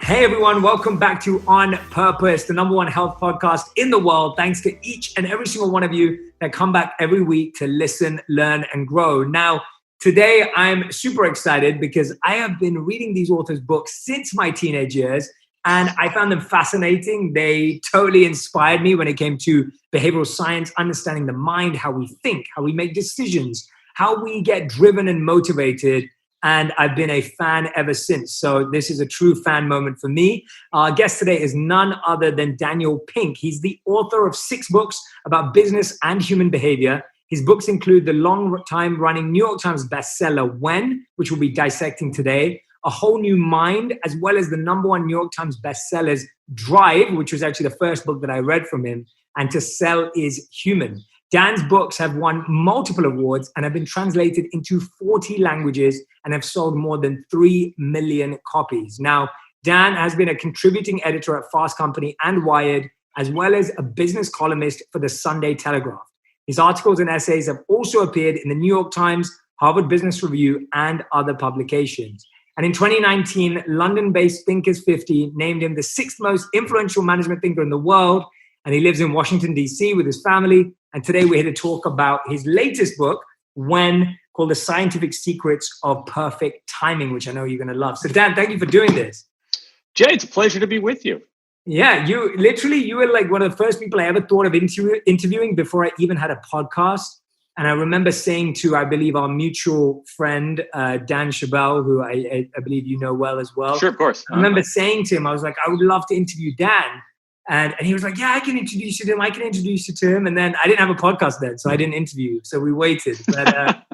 Hey everyone, welcome back to On Purpose, the number one health podcast in the world. Thanks to each and every single one of you that come back every week to listen, learn, and grow. Now, today I'm super excited because I have been reading these authors' books since my teenage years, and I found them fascinating. They totally inspired me when it came to behavioral science, understanding the mind, how we think, how we make decisions, how we get driven and motivated. And I've been a fan ever since. So this is a true fan moment for me. Our guest today is none other than Daniel Pink. He's the author of 6 books about business and human behavior. His books include the long-time running New York Times bestseller, When, which we'll be dissecting today, A Whole New Mind, as well as the number one New York Times bestsellers, Drive, which was actually the first book that I read from him, and To Sell is Human. Dan's books have won multiple awards and have been translated into 40 languages and have sold more than 3 million copies. Now, Dan has been a contributing editor at Fast Company and Wired, as well as a business columnist for the Sunday Telegraph. His articles and essays have also appeared in the New York Times, Harvard Business Review, and other publications. And in 2019, London-based Thinkers 50 named him the 6th most influential management thinker in the world, and he lives in Washington, D.C. with his family. And today we're here to talk about his latest book, When, called The Scientific Secrets of Perfect Timing, which I know you're going to love. So Dan, thank you for doing this. Jay, it's a pleasure to be with you. Yeah, you were like one of the first people I ever thought of interviewing before I even had a podcast. And I remember saying to, I believe, our mutual friend, Dan Chabelle, who I believe you know well as well. Sure, of course. I remember saying to him, I was like, I would love to interview Dan. And he was like, yeah, I can introduce you to him. And then I didn't have a podcast then, so I didn't interview you. So we waited. But,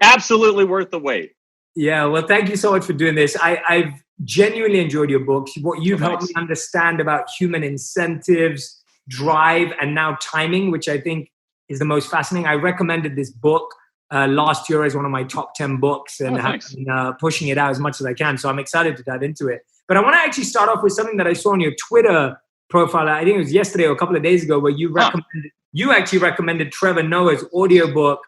absolutely worth the wait. Yeah, well, thank you so much for doing this. I've genuinely enjoyed your books. What you've helped me understand about human incentives, drive, and now timing, which I think is the most fascinating. I recommended this book last year as one of my top 10 books and have been pushing it out as much as I can. So I'm excited to dive into it. But I want to actually start off with something that I saw on your Twitter profile. I think it was yesterday or a couple of days ago, where you actually recommended Trevor Noah's audiobook,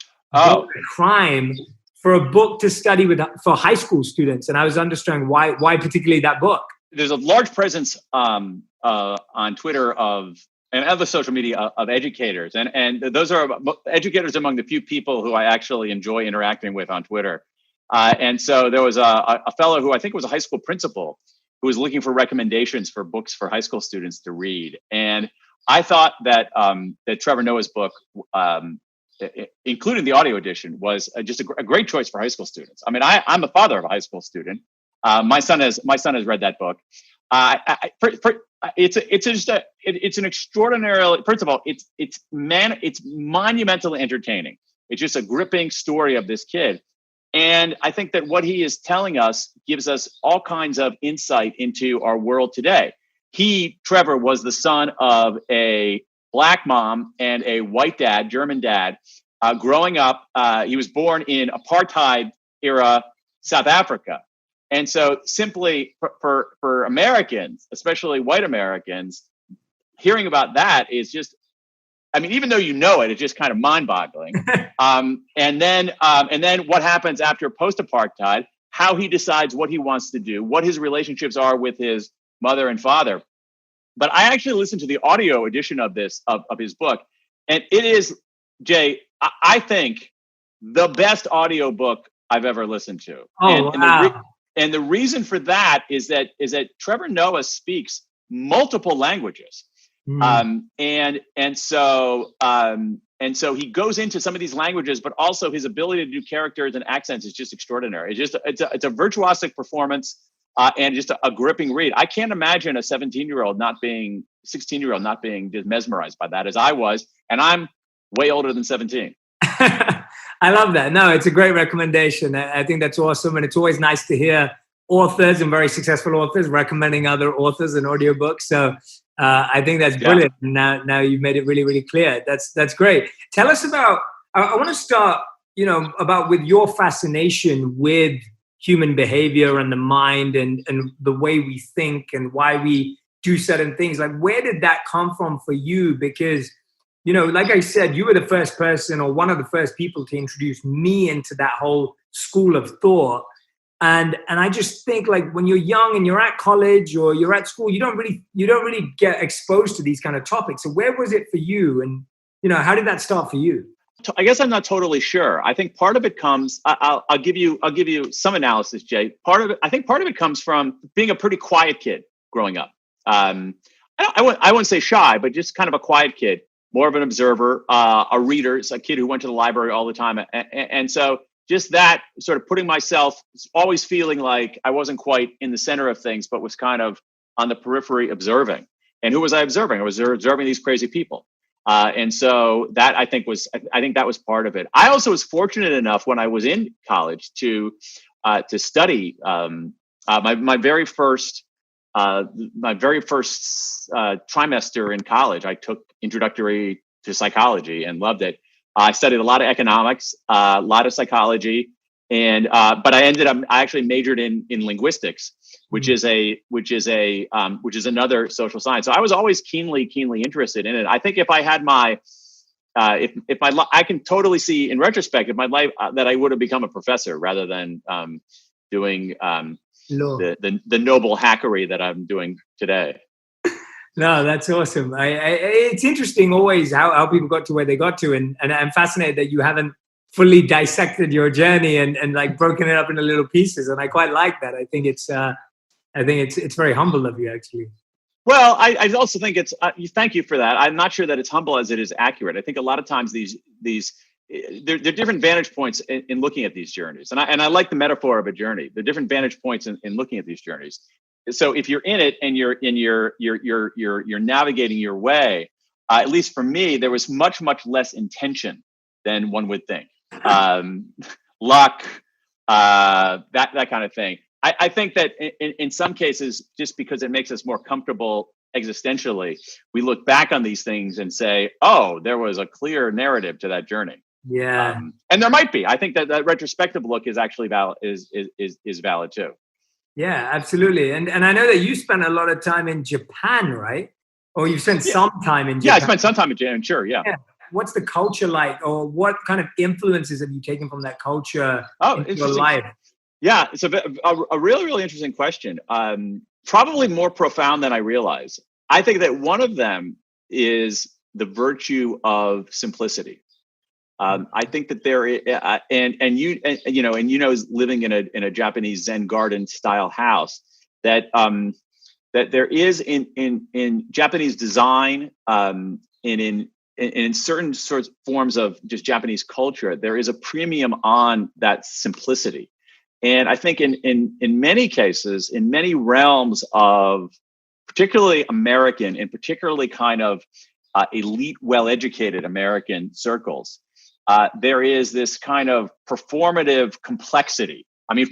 Crime, for a book to study for high school students. And I was understanding why particularly that book. There's a large presence on Twitter and other social media of educators. And those are educators among the few people who I actually enjoy interacting with on Twitter. And so there was a fellow who I think was a high school principal who was looking for recommendations for books for high school students to read. And I thought that Trevor Noah's book, including the audio edition, was just a great choice for high school students. I mean, I'm the father of a high school student. My son has read that book. It's an extraordinarily, first of all, it's monumentally entertaining. It's just a gripping story of this kid. And I think that what he is telling us gives us all kinds of insight into our world today. Trevor, was the son of a Black mom and a white dad, German dad. Growing up, he was born in apartheid era South Africa. And so simply for Americans, especially white Americans, hearing about that is just, I mean, even though you know it, it's just kind of mind-boggling. And then what happens after post-apartheid, how he decides what he wants to do, what his relationships are with his mother and father. But I actually listened to the audio edition of his book, and it is, Jay, I think the best audio book I've ever listened to. And the reason for that is that Trevor Noah speaks multiple languages. And so he goes into some of these languages, but also his ability to do characters and accents is just extraordinary. It's a virtuosic performance, and just a gripping read. I can't imagine a 16-year-old not being just mesmerized by that as I was, and I'm way older than 17. I love that. No, it's a great recommendation. I think that's awesome, and it's always nice to hear authors and very successful authors recommending other authors and audiobooks. So I think that's brilliant. Yeah. Now you've made it really, really clear. That's great. Tell us about, I want to start, about with your fascination with human behavior and the mind and the way we think and why we do certain things. Like, where did that come from for you? Because, like I said, you were the first person or one of the first people to introduce me into that whole school of thought. And I just think like when you're young and you're at college or you're at school, you don't really get exposed to these kind of topics. So where was it for you? And, how did that start for you? I guess I'm not totally sure. I think part of it comes. I'll give you some analysis, Jay. I think part of it comes from being a pretty quiet kid growing up. I wouldn't say shy, but just kind of a quiet kid, more of an observer, a reader, a kid who went to the library all the time, and so just that sort of putting myself, always feeling like I wasn't quite in the center of things, but was kind of on the periphery observing. And who was I observing? I was observing these crazy people. And so that I think that was part of it. I also was fortunate enough when I was in college to study my very first trimester in college. I took introductory to psychology and loved it. I studied a lot of economics, a lot of psychology, and but I actually majored in linguistics, which is another social science. So I was always keenly interested in it. I think if I had I can totally see in retrospect in my life that I would have become a professor rather than doing the noble hackery that I'm doing today. No, that's awesome. It's interesting always how people got to where they got to, and I'm fascinated that you haven't fully dissected your journey and like broken it up into little pieces. And I quite like that. I think it's very humble of you, actually. Well, I also think it's thank you for that. I'm not sure that it's humble as it is accurate. I think a lot of times they're different vantage points in looking at these journeys, and I like the metaphor of a journey. The different vantage points in looking at these journeys. So if you're in it and you're navigating your way, at least for me, there was much less intention than one would think. Luck, that kind of thing. I think that in some cases, just because it makes us more comfortable existentially, we look back on these things and say, "Oh, there was a clear narrative to that journey." Yeah, and there might be. I think that retrospective look is actually valid. Is valid too. Yeah, absolutely. And I know that you spent a lot of time in Japan, right? Or you spent some time in Japan. Yeah, I spent some time in Japan, sure, yeah. What's the culture like? Or what kind of influences have you taken from that culture into your life? Yeah, it's a really, really interesting question. Probably more profound than I realize. I think that one of them is the virtue of simplicity. I think that there is, living in a Japanese Zen garden style house, that there is in Japanese design, and in certain sorts forms of just Japanese culture, there is a premium on that simplicity. And I think in many cases, in many realms of particularly American and particularly kind of elite, well-educated American circles, there is this kind of performative complexity. I mean,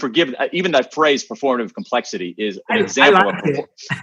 even that phrase "performative complexity" is an example of.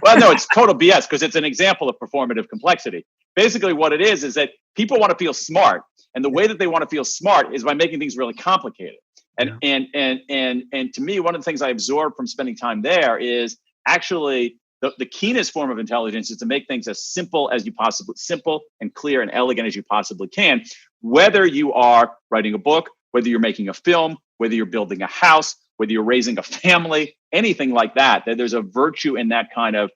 Well, no, it's total BS because it's an example of performative complexity. Basically, what it is that people want to feel smart, and the way that they want to feel smart is by making things really complicated. And to me, one of the things I absorbed from spending time there is actually the keenest form of intelligence is to make things as simple and clear and elegant as you possibly can. Whether you are writing a book, whether you're making a film, whether you're building a house, whether you're raising a family, anything like that, there's a virtue in that kind of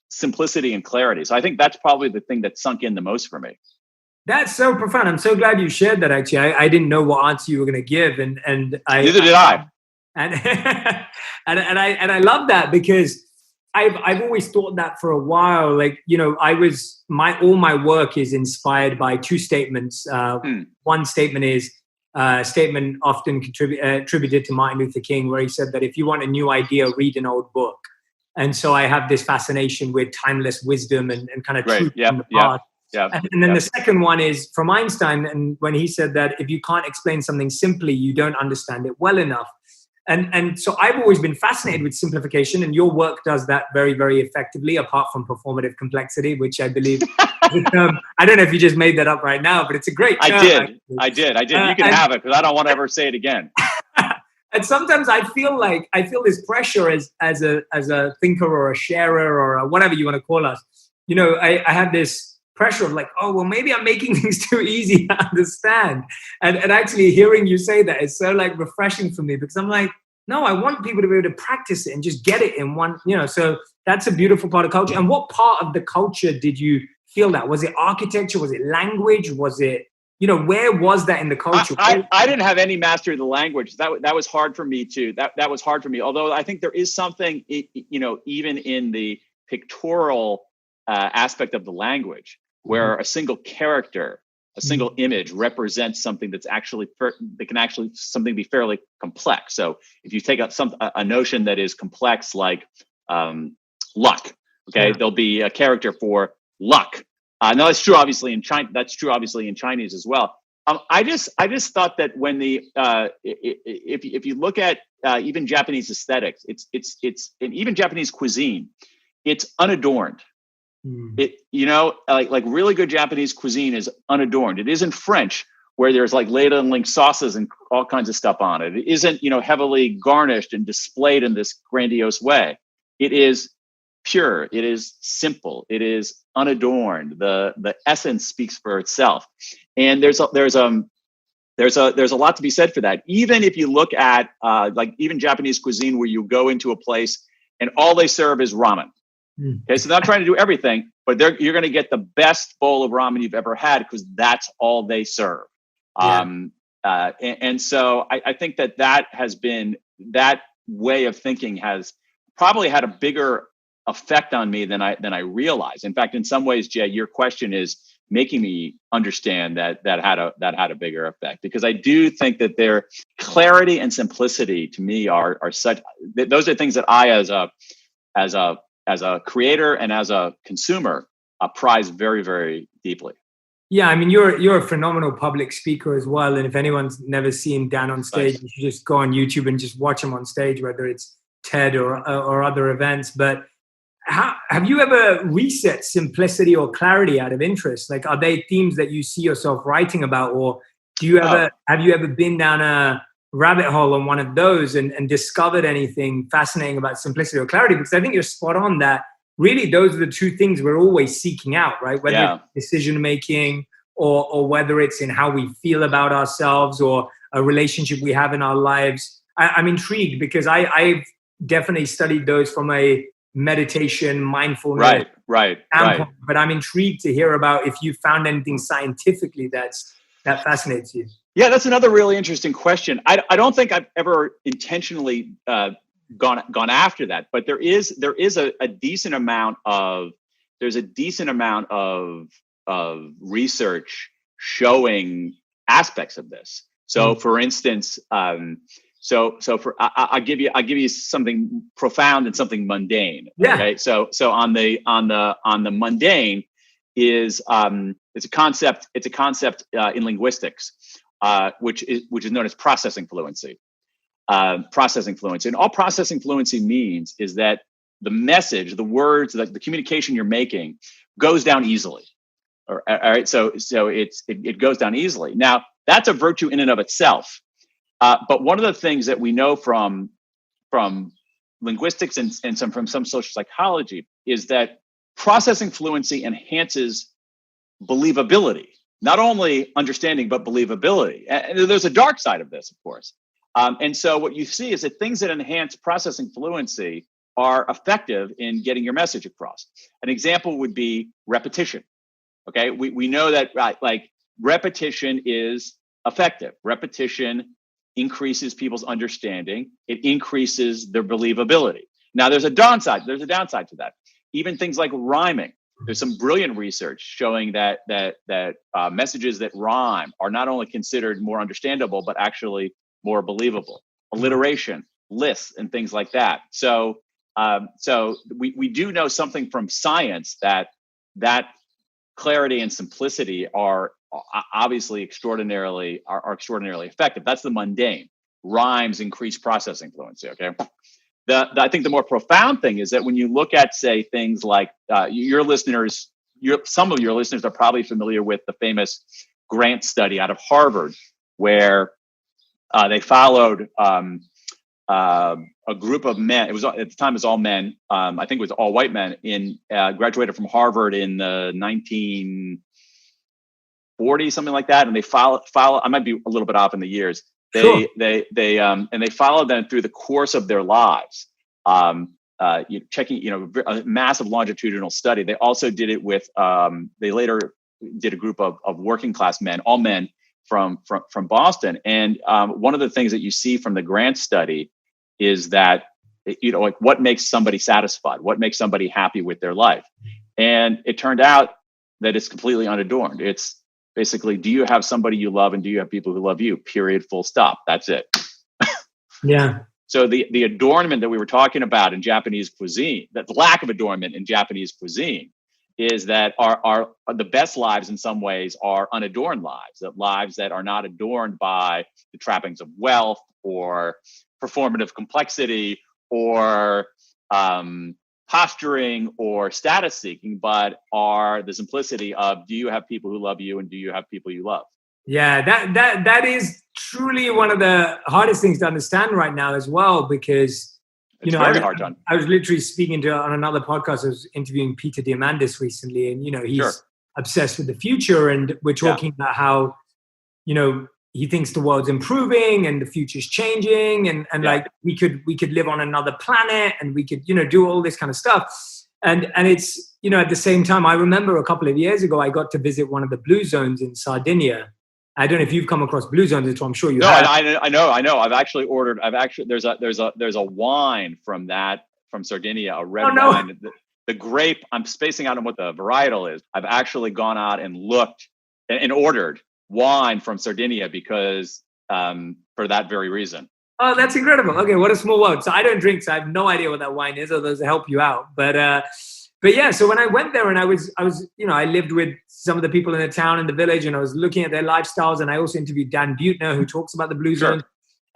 simplicity and clarity. So I think that's probably the thing that sunk in the most for me. That's so profound. I'm so glad you shared that. Actually, I didn't know what answer you were going to give, and neither did I. And I love that because I've always thought that for a while. Like, all my work is inspired by two statements. One statement is a statement often attributed to Martin Luther King, where he said that if you want a new idea, read an old book. And so I have this fascination with timeless wisdom and kind of truth from the past. Yeah. And then the second one is from Einstein, and when he said that if you can't explain something simply, you don't understand it well enough. And so I've always been fascinated with simplification, and your work does that very, very effectively, apart from performative complexity, which I believe, I don't know if you just made that up right now, but it's a great term. I did. You can have it because I don't want to ever say it again. And sometimes I feel this pressure as a thinker or a sharer or whatever you want to call us. I have this pressure of like, oh, well, maybe I'm making things too easy to understand. And actually hearing you say that is so like refreshing for me, because I'm like, No, I want people to be able to practice it and just get it in one, so that's a beautiful part of culture. And what part of the culture did you feel that? Was it architecture? Was it language? Was it, where was that in the culture? I didn't have any mastery of the language. That was hard for me too. That was hard for me. Although I think there is something, even in the pictorial aspect of the language, where a single character, a single image represents something that's actually something be fairly complex. So if you take a notion that is complex, like luck, okay, there'll be a character for luck. No, that's true. Obviously in China, that's true. Obviously in Chinese as well. I just thought that when if you look at even Japanese aesthetics, it's and even Japanese cuisine, it's unadorned. It, like really good Japanese cuisine is unadorned. It isn't French, where there's like ladling sauces and all kinds of stuff on it. It isn't, heavily garnished and displayed in this grandiose way. It is pure. It is simple. It is unadorned. The essence speaks for itself. And there's a lot to be said for that. Even if you look at like even Japanese cuisine, where you go into a place and all they serve is ramen. Okay, so they're not trying to do everything, but you're going to get the best bowl of ramen you've ever had because that's all they serve. And so I think that way of thinking has probably had a bigger effect on me than I realized. In fact, in some ways, Jay, your question is making me understand that had a bigger effect, because I do think that their clarity and simplicity to me are such. Those are things that I as a creator and as a consumer, prize very, very deeply. Yeah, I mean, you're a phenomenal public speaker as well. And if anyone's never seen Dan on stage, you should just go on YouTube and just watch him on stage, whether it's TED or other events. But have you ever reset simplicity or clarity out of interest? Like, are they themes that you see yourself writing about, or have you ever been down a rabbit hole on one of those and discovered anything fascinating about simplicity or clarity? Because I think you're spot on that really those are the two things we're always seeking out, right? Whether it's decision making or whether it's in how we feel about ourselves or a relationship we have in our lives. I'm intrigued because I've definitely studied those from a meditation, mindfulness right. But I'm intrigued to hear about if you found anything scientifically that fascinates you. Yeah, that's another really interesting question. I don't think I've ever intentionally gone after that, but there is a decent amount of research showing aspects of this. So, for instance, I'll give you something profound and something mundane. Yeah. Okay. So on the mundane is it's a concept in linguistics. Which is known as processing fluency. And all processing fluency means is that the message, the words, the communication you're making goes down easily. All right. So it goes down easily. Now that's a virtue in and of itself. But one of the things that we know from linguistics and from some social psychology is that processing fluency enhances believability. Not only understanding, but believability. And there's a dark side of this, of course. And so what you see is that things that enhance processing fluency are effective in getting your message across. An example would be repetition. Okay, we know that like repetition is effective. Repetition increases people's understanding. It increases their believability. Now, there's a downside. There's a downside to that. Even things like rhyming. There's some brilliant research showing that messages that rhyme are not only considered more understandable, but actually more believable. Alliteration, lists, and things like that. So we do know something from science that clarity and simplicity are obviously extraordinarily effective. That's the mundane. Rhymes increase processing fluency. Okay. I think the more profound thing is that when you look at, say, things like some of your listeners are probably familiar with the famous Grant study out of Harvard, where they followed a group of men. It was at the time it was all men. I think it was all white men. Graduated from Harvard in the 1940s, something like that. And they follow. I might be a little bit off in the years. Sure. They followed them through the course of their lives. Checking, a massive longitudinal study. They also did it with, they later did a group of working class men, all men from Boston. And one of the things that you see from the Grant study is that, like what makes somebody satisfied, what makes somebody happy with their life. And it turned out that it's completely unadorned. It's basically, do you have somebody you love and do you have people who love you? Period, full stop. That's it. Yeah. So the adornment that we were talking about in Japanese cuisine, that lack of adornment in Japanese cuisine, is that our the best lives in some ways are unadorned lives that are not adorned by the trappings of wealth or performative complexity or posturing or status seeking, but are the simplicity of, do you have people who love you and do you have people you love? Yeah, that is truly one of the hardest things to understand right now as well, because it's very hard, John. I was literally speaking on another podcast. I was interviewing Peter Diamandis recently, and he's obsessed with the future, and we're talking about how he thinks the world's improving and the future's changing, and like we could live on another planet, and we could do all this kind of stuff, and it's at the same time, I remember a couple of years ago I got to visit one of the blue zones in Sardinia. I don't know if you've come across blue zones at all. I'm sure you have. No, I know. I've actually ordered. There's a wine from Sardinia, a red wine. The grape. I'm spacing out on what the varietal is. I've actually gone out and looked and ordered wine from Sardinia because for that very reason. Oh, that's incredible. Okay, what a small world. So I don't drink, so I have no idea what that wine is, or those help you out. But yeah, so when I went there and I was, I lived with some of the people in the town and the village, and I was looking at their lifestyles, and I also interviewed Dan Buettner, who talks about the blue zone.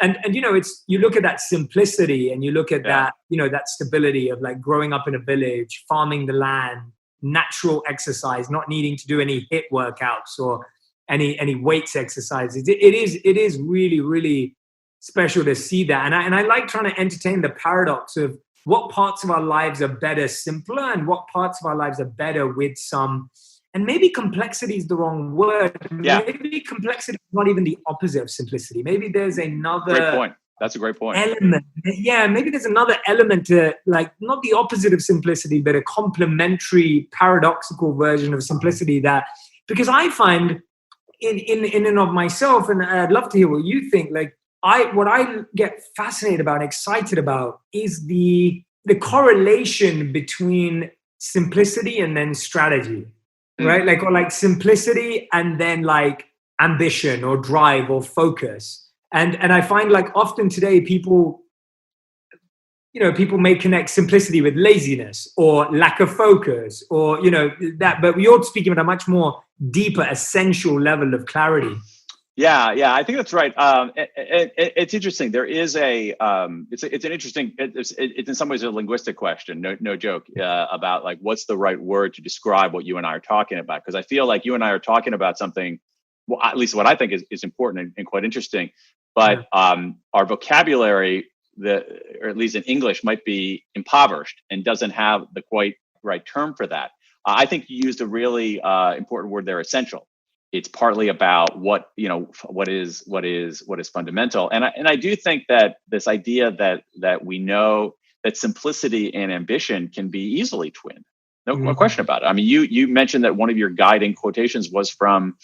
And it's, you look at that simplicity, and you look at that, that stability of like growing up in a village, farming the land, natural exercise, not needing to do any HIIT workouts or any weights exercises. It is really, really special to see that. And I like trying to entertain the paradox of what parts of our lives are better simpler, and what parts of our lives are better with some, and maybe complexity is the wrong word. Yeah. Maybe complexity is not even the opposite of simplicity. Maybe there's another great point. That's a great point. Element. Yeah, maybe there's another element to, like, not the opposite of simplicity, but a complementary, paradoxical version of simplicity that, because I find in and of myself, and I'd love to hear what you think, like, what I get fascinated about, excited about, is the correlation between simplicity and then strategy, right? Like simplicity and then like ambition or drive or focus. And I find like often today people may connect simplicity with laziness or lack of focus or, that, but you're speaking at a much more deeper, essential level of clarity. Yeah, I think that's right. It's interesting. There is it's an interesting, it's in some ways a linguistic question, no joke, about like, what's the right word to describe what you and I are talking about? Because I feel like you and I are talking about something, well, at least what I think is important and quite interesting, but our vocabulary, or at least in English, might be impoverished and doesn't have the quite right term for that. I think you used a really important word there, essential. It's partly about what is fundamental, and I do think that this idea that we know that simplicity and ambition can be easily twinned. No question about it. I mean, you mentioned that one of your guiding quotations was from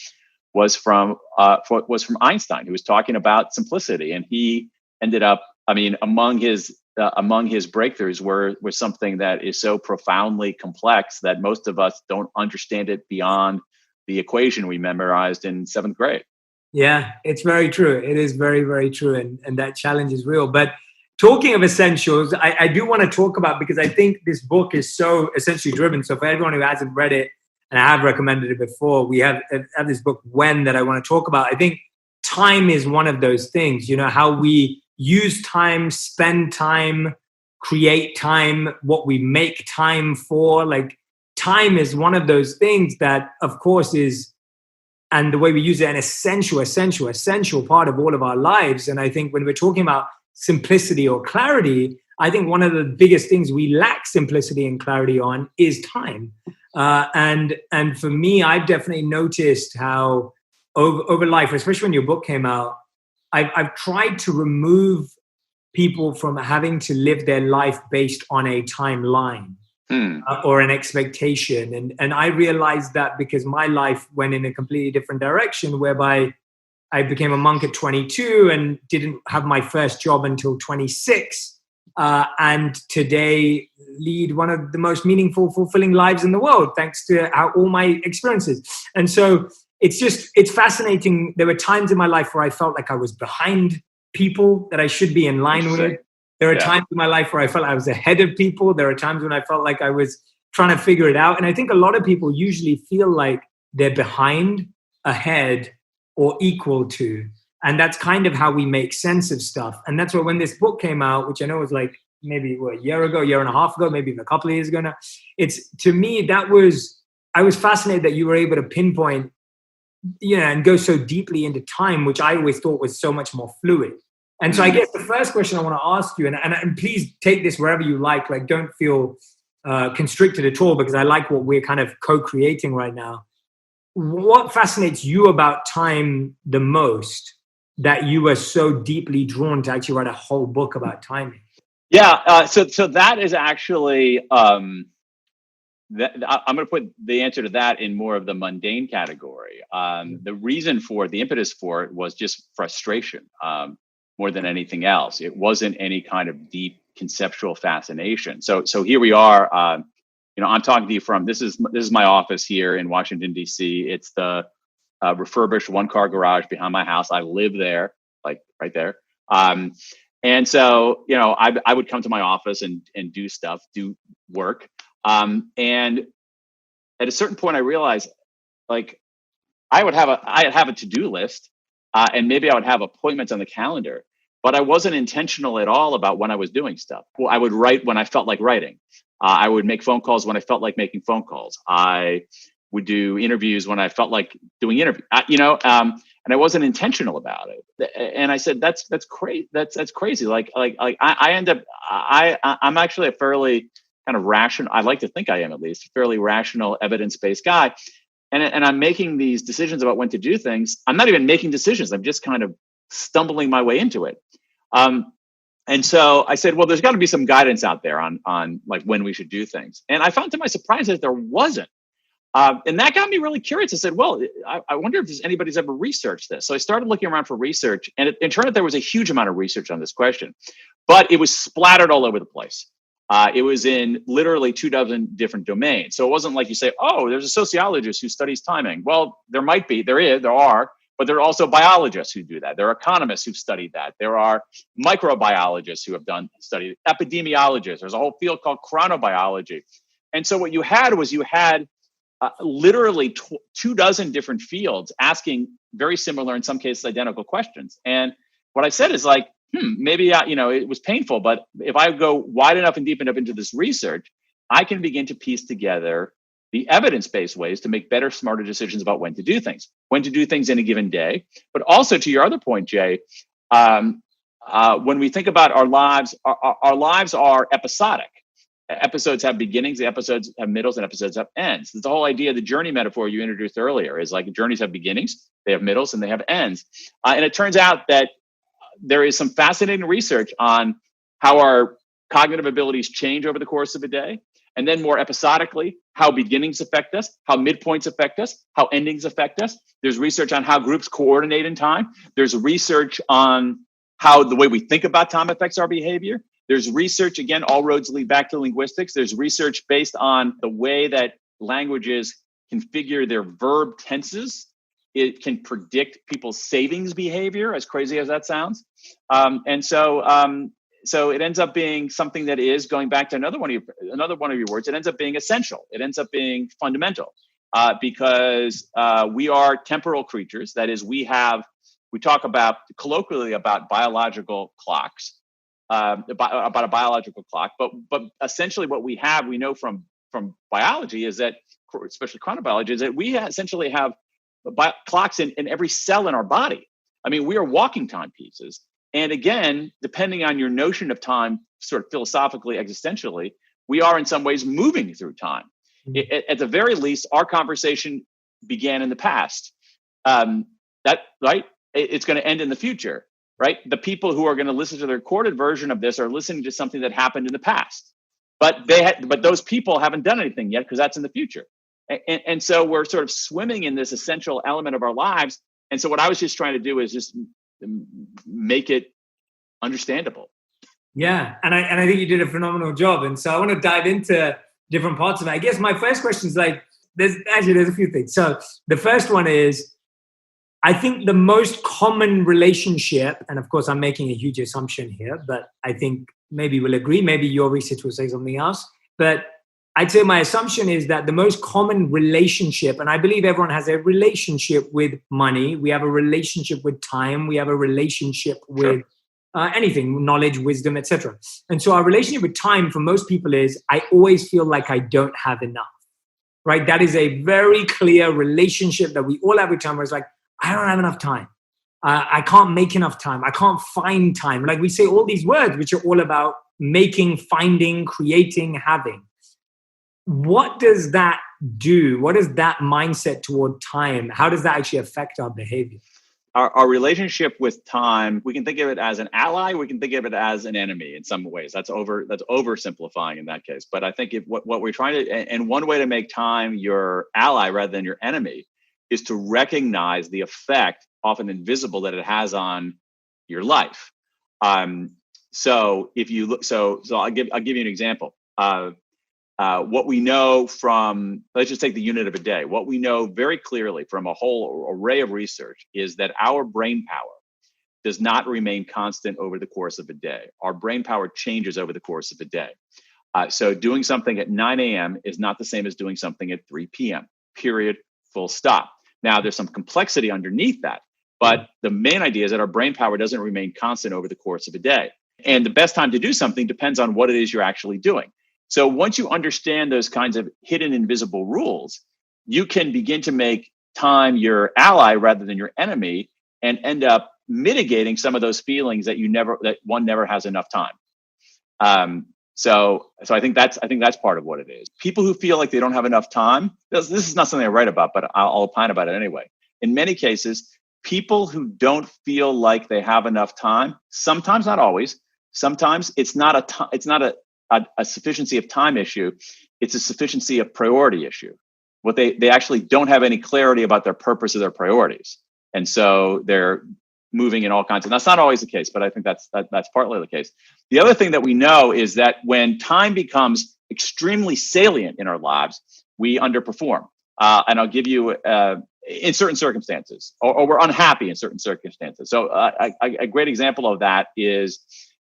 Einstein, who was talking about simplicity, and he ended up, I mean, among his breakthroughs was something that is so profoundly complex that most of us don't understand it beyond the equation we memorized in 7th grade. Yeah, it's very true. It is very, very true. And that challenge is real. But talking of essentials, I do want to talk about, because I think this book is so essentially driven. So for everyone who hasn't read it, and I have recommended it before, we have this book, When, that I want to talk about. I think time is one of those things, how we use time, spend time, create time, what we make time for, like, time is one of those things that, of course, is, and the way we use it, an essential part of all of our lives. And I think when we're talking about simplicity or clarity, I think one of the biggest things we lack simplicity and clarity on is time. And for me, I've definitely noticed how over life, especially when your book came out, I've tried to remove people from having to live their life based on a timeline or an expectation. And I realized that because my life went in a completely different direction, whereby I became a monk at 22 and didn't have my first job until 26. And today lead one of the most meaningful, fulfilling lives in the world, thanks to all my experiences. And so it's fascinating. There were times in my life where I felt like I was behind people that I should be in line with. There are times in my life where I felt I was ahead of people. There are times when I felt like I was trying to figure it out. And I think a lot of people usually feel like they're behind, ahead, or equal to. And that's kind of how we make sense of stuff. And that's why when this book came out, which I know was like maybe a year ago, year and a half ago, maybe even a couple of years ago now, it's, to me, I was fascinated that you were able to pinpoint, and go so deeply into time, which I always thought was so much more fluid. And so I guess the first question I want to ask you, and please take this wherever you like don't feel constricted at all, because I like what we're kind of co-creating right now. What fascinates you about time the most that you were so deeply drawn to actually write a whole book about timing? Yeah, so that is actually, I'm going to put the answer to that in more of the mundane category. The reason for it, the impetus for it, was just frustration more than anything else. It wasn't any kind of deep conceptual fascination. So here we are. I'm talking to you from this is my office here in Washington, D.C. It's the refurbished one-car garage behind my house. I live there, like right there. And so, I would come to my office and do stuff, do work. And at a certain point, I realized, like, I'd have a to-do list, and maybe I would have appointments on the calendar, but I wasn't intentional at all about when I was doing stuff. Well, I would write when I felt like writing. I would make phone calls when I felt like making phone calls. I would do interviews when I felt like doing interviews. And I wasn't intentional about it. And I said, that's crazy. That's crazy. Like I end up, I'm actually a fairly kind of rational, I like to think I am at least, a fairly rational, evidence-based guy. And I'm making these decisions about when to do things. I'm not even making decisions. I'm just kind of stumbling my way into it. And so I said, well, there's got to be some guidance out there on like when we should do things. And I found to my surprise that there wasn't. And that got me really curious. I said, well, I wonder if anybody's ever researched this. So I started looking around for research, and it turned out there was a huge amount of research on this question, but it was splattered all over the place. It was in literally 24 different domains. So it wasn't like you say, oh, there's a sociologist who studies timing. Well, there might be, there are, but there are also biologists who do that. There are economists who've studied that. There are microbiologists who have studied epidemiologists. There's a whole field called chronobiology. And so what you had was literally 24 different fields asking very similar, in some cases, identical questions. And what I said is like, maybe, it was painful, but if I go wide enough and deep enough into this research, I can begin to piece together the evidence-based ways to make better, smarter decisions about when to do things in a given day. But also, to your other point, Jay, when we think about our lives are episodic. Episodes have beginnings, episodes have middles, and episodes have ends. It's the whole idea of the journey metaphor you introduced earlier is like journeys have beginnings, they have middles, and they have ends. And it turns out that there is some fascinating research on how our cognitive abilities change over the course of a day. And then more episodically, how beginnings affect us, how midpoints affect us, how endings affect us. There's research on how groups coordinate in time. There's research on how the way we think about time affects our behavior. There's research, again, all roads lead back to linguistics. There's research based on the way that languages configure their verb tenses. It can predict people's savings behavior, as crazy as that sounds. So it ends up being something that is, going back to another one of your words, it ends up being essential. It ends up being fundamental because we are temporal creatures. That is, we talk about colloquially about biological clocks, about a biological clock, but essentially what we know from biology is that, especially chronobiology, is that we essentially have clocks in every cell in our body. I mean, we are walking timepieces. And again, depending on your notion of time, sort of philosophically, existentially, we are in some ways moving through time. At the very least, our conversation began in the past. It's going to end in the future. right? The people who are going to listen to the recorded version of this are listening to something that happened in the past, but those people haven't done anything yet because that's in the future. And so we're sort of swimming in this essential element of our lives. And so what I was just trying to do is just make it understandable. Yeah. And I think you did a phenomenal job. And so I want to dive into different parts of it. I guess my first question is like, there's a few things. So the first one is, I think the most common relationship, and of course I'm making a huge assumption here, but I think maybe we'll agree, maybe your research will say something else, but I'd say my assumption is that the most common relationship, and I believe everyone has a relationship with money, we have a relationship with time, we have a relationship with anything, knowledge, wisdom, etc. And so our relationship with time for most people is, I always feel like I don't have enough, right? That is a very clear relationship that we all have with time, where it's like, I don't have enough time. I can't make enough time. I can't find time. Like we say all these words, which are all about making, finding, creating, having. What does that do? What is that mindset toward time? How does that actually affect our behavior? Our relationship with time, we can think of it as an ally. We can think of it as an enemy in some ways. That's oversimplifying in that case. But I think what we're trying to, and one way to make time your ally rather than your enemy, is to recognize the effect, often invisible, that it has on your life. So if you look, so I'll give you an example. What we know from, let's just take the unit of a day. What we know very clearly from a whole array of research is that our brain power does not remain constant over the course of a day. Our brain power changes over the course of a day. So doing something at 9 a.m. is not the same as doing something at 3 p.m., period, full stop. Now, there's some complexity underneath that, but the main idea is that our brain power doesn't remain constant over the course of a day. And the best time to do something depends on what it is you're actually doing. So once you understand those kinds of hidden invisible rules, you can begin to make time your ally rather than your enemy, and end up mitigating some of those feelings that one never has enough time. So I think that's part of what it is. People who feel like they don't have enough time, this is not something I write about, but I'll opine about it anyway. In many cases, people who don't feel like they have enough time, sometimes, not always, sometimes it's not a sufficiency of time issue. It's a sufficiency of priority issue. What they actually don't have any clarity about their purpose or their priorities. And so they're moving in all kinds of, that's not always the case, but I think that's partly the case. The other thing that we know is that when time becomes extremely salient in our lives, we underperform. And I'll give you, in certain circumstances, or we're unhappy in certain circumstances. So a great example of that is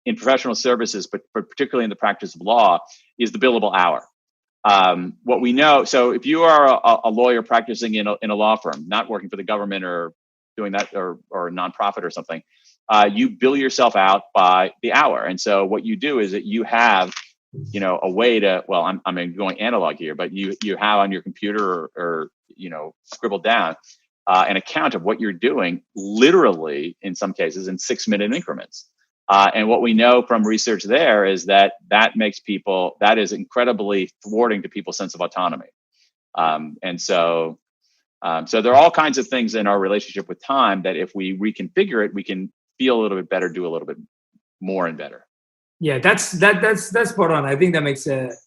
in professional services, but particularly in the practice of law, is the billable hour. What we know, so if you are a lawyer practicing in a law firm, not working for the government or doing that or a nonprofit or something, you bill yourself out by the hour. And so what you do is that you have, a way to, well, I'm going analog here, but you have on your computer or scribbled down an account of what you're doing, literally in some cases in 6-minute increments. And what we know from research there is that is incredibly thwarting to people's sense of autonomy. So there are all kinds of things in our relationship with time that if we reconfigure it, we can feel a little bit better, do a little bit more and better. Yeah, that's spot on. I think that makes that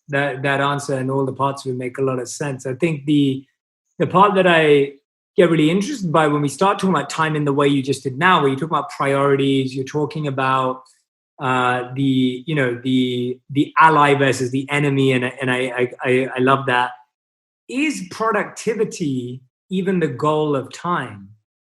answer and all the parts of it make a lot of sense. I think the part that I get really interested by when we start talking about time in the way you just did now, where you talk about priorities, you're talking about the ally versus the enemy, and I love that. Is productivity even the goal of time?